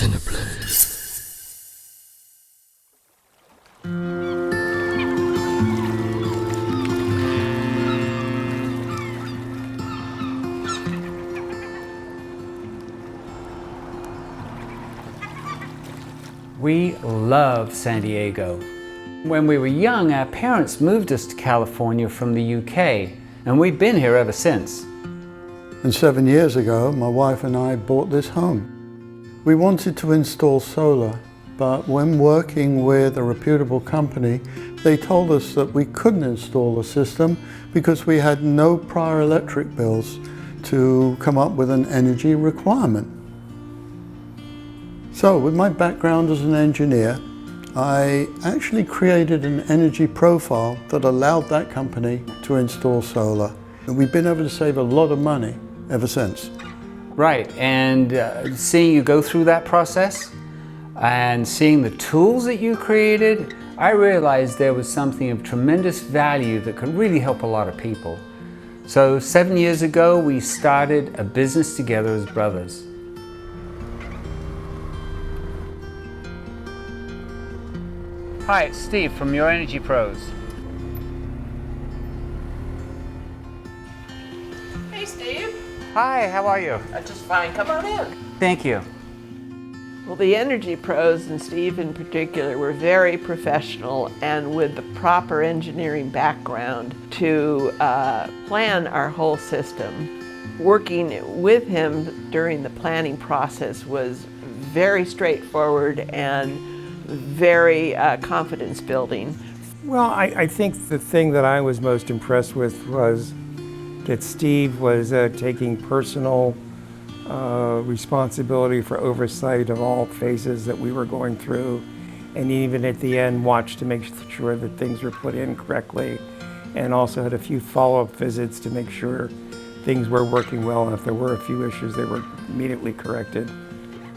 in a place. We love San Diego. When we were young, our parents moved us to California from the UK, and we've been here ever since. And 7 years ago, my wife and I bought this home. We wanted to install solar, but when working with a reputable company, they told us that we couldn't install the system because we had no prior electric bills to come up with an energy requirement. So, with my background as an engineer, I actually created an energy profile that allowed that company to install solar. And we've been able to save a lot of money ever since. Right, and seeing you go through that process and seeing the tools that you created, I realized there was something of tremendous value that could really help a lot of people. So 7 years ago, we started a business together as brothers. Hi, it's Steve from Your Energy Pros. Hey, Steve. Hi, how are you? Just fine. Come on in. Thank you. Well, the Energy Pros, and Steve in particular, were very professional and with the proper engineering background to plan our whole system. Working with him during the planning process was very straightforward and very confidence building. Well, I think the thing that I was most impressed with was that Steve was taking personal responsibility for oversight of all phases that we were going through, and even at the end watched to make sure that things were put in correctly, and also had a few follow-up visits to make sure things were working well, and if there were a few issues, they were immediately corrected.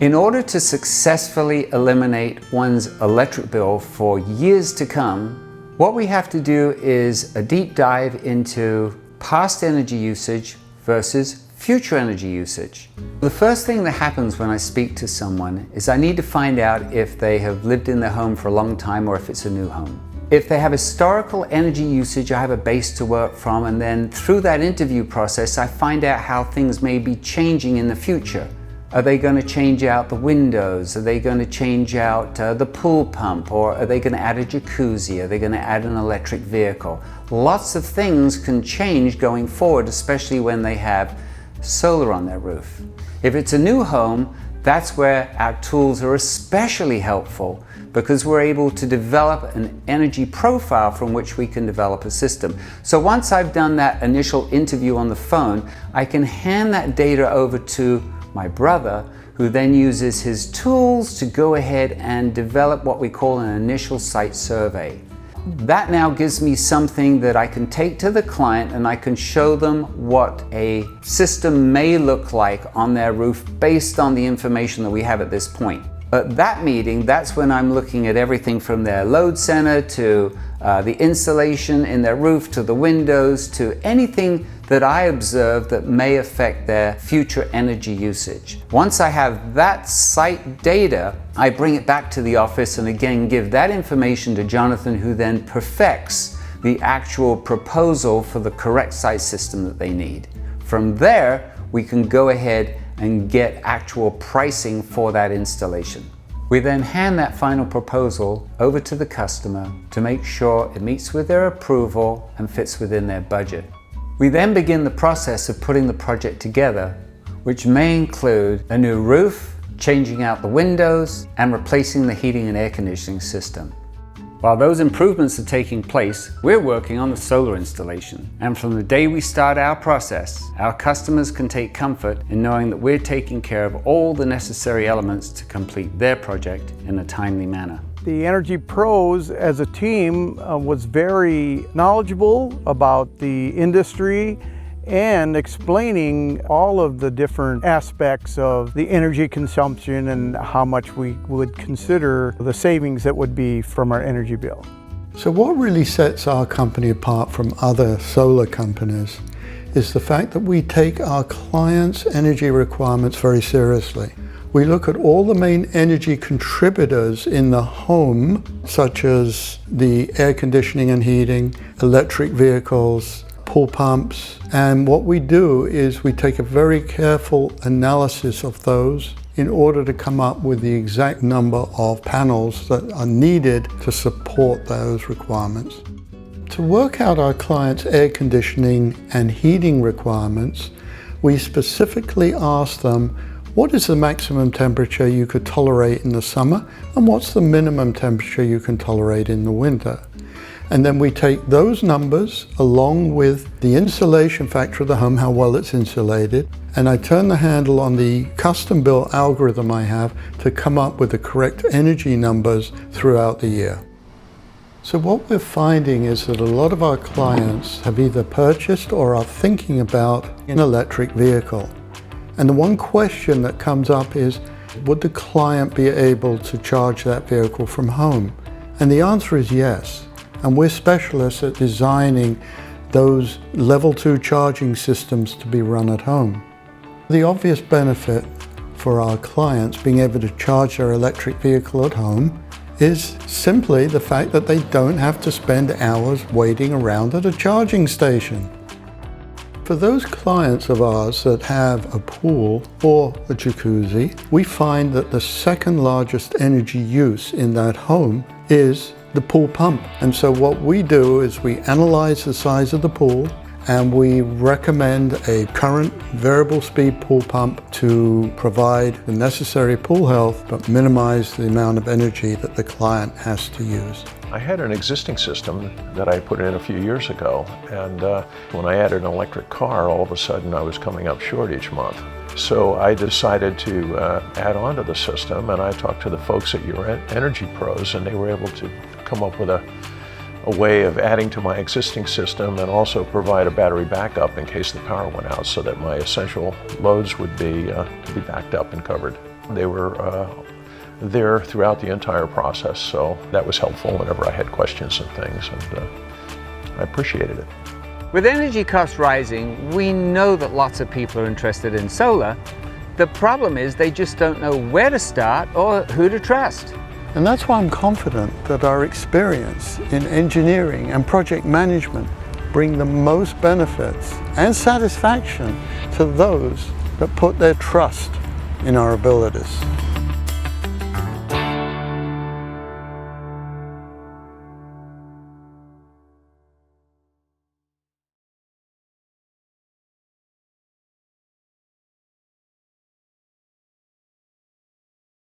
In order to successfully eliminate one's electric bill for years to come, what we have to do is a deep dive into past energy usage versus future energy usage. The first thing that happens when I speak to someone is I need to find out if they have lived in their home for a long time or if it's a new home. If they have historical energy usage, I have a base to work from, and then through that interview process, I find out how things may be changing in the future. Are they going to change out the windows? Are they going to change out the pool pump? Or are they going to add a jacuzzi? Are they going to add an electric vehicle? Lots of things can change going forward, especially when they have solar on their roof. If it's a new home, that's where our tools are especially helpful because we're able to develop an energy profile from which we can develop a system. So once I've done that initial interview on the phone, I can hand that data over to my brother, who then uses his tools to go ahead and develop what we call an initial site survey. That now gives me something that I can take to the client and I can show them what a system may look like on their roof based on the information that we have at this point. At that meeting, that's when I'm looking at everything from their load center to the insulation in their roof to the windows to anything that I observe that may affect their future energy usage. Once I have that site data, I bring it back to the office and again give that information to Jonathan, who then perfects the actual proposal for the correct site system that they need. From there, we can go ahead and get actual pricing for that installation. We then hand that final proposal over to the customer to make sure it meets with their approval and fits within their budget. We then begin the process of putting the project together, which may include a new roof, changing out the windows, and replacing the heating and air conditioning system. While those improvements are taking place, we're working on the solar installation. And from the day we start our process, our customers can take comfort in knowing that we're taking care of all the necessary elements to complete their project in a timely manner. The Energy Pros as a team was very knowledgeable about the industry and explaining all of the different aspects of the energy consumption and how much we would consider the savings that would be from our energy bill. So what really sets our company apart from other solar companies is the fact that we take our clients' energy requirements very seriously. We look at all the main energy contributors in the home, such as the air conditioning and heating, electric vehicles, pool pumps, and what we do is we take a very careful analysis of those in order to come up with the exact number of panels that are needed to support those requirements. To work out our clients' air conditioning and heating requirements, we specifically ask them, what is the maximum temperature you could tolerate in the summer, and what's the minimum temperature you can tolerate in the winter? And then we take those numbers along with the insulation factor of the home, how well it's insulated, and I turn the handle on the custom-built algorithm I have to come up with the correct energy numbers throughout the year. So what we're finding is that a lot of our clients have either purchased or are thinking about an electric vehicle. And the one question that comes up is, would the client be able to charge that vehicle from home? And the answer is yes. And we're specialists at designing those level 2 charging systems to be run at home. The obvious benefit for our clients being able to charge their electric vehicle at home is simply the fact that they don't have to spend hours waiting around at a charging station. For those clients of ours that have a pool or a jacuzzi, we find that the second largest energy use in that home is the pool pump. And so what we do is we analyze the size of the pool and we recommend a current variable speed pool pump to provide the necessary pool health but minimize the amount of energy that the client has to use. I had an existing system that I put in a few years ago, and when I added an electric car, all of a sudden I was coming up short each month. So I decided to add on to the system, and I talked to the folks at your Energy Pros, and they were able to come up with a way of adding to my existing system and also provide a battery backup in case the power went out, so that my essential loads would be backed up and covered. They were there throughout the entire process, so that was helpful whenever I had questions and things, and I appreciated it. With energy costs rising, we know that lots of people are interested in solar. The problem is they just don't know where to start or who to trust. And that's why I'm confident that our experience in engineering and project management bring the most benefits and satisfaction to those that put their trust in our abilities.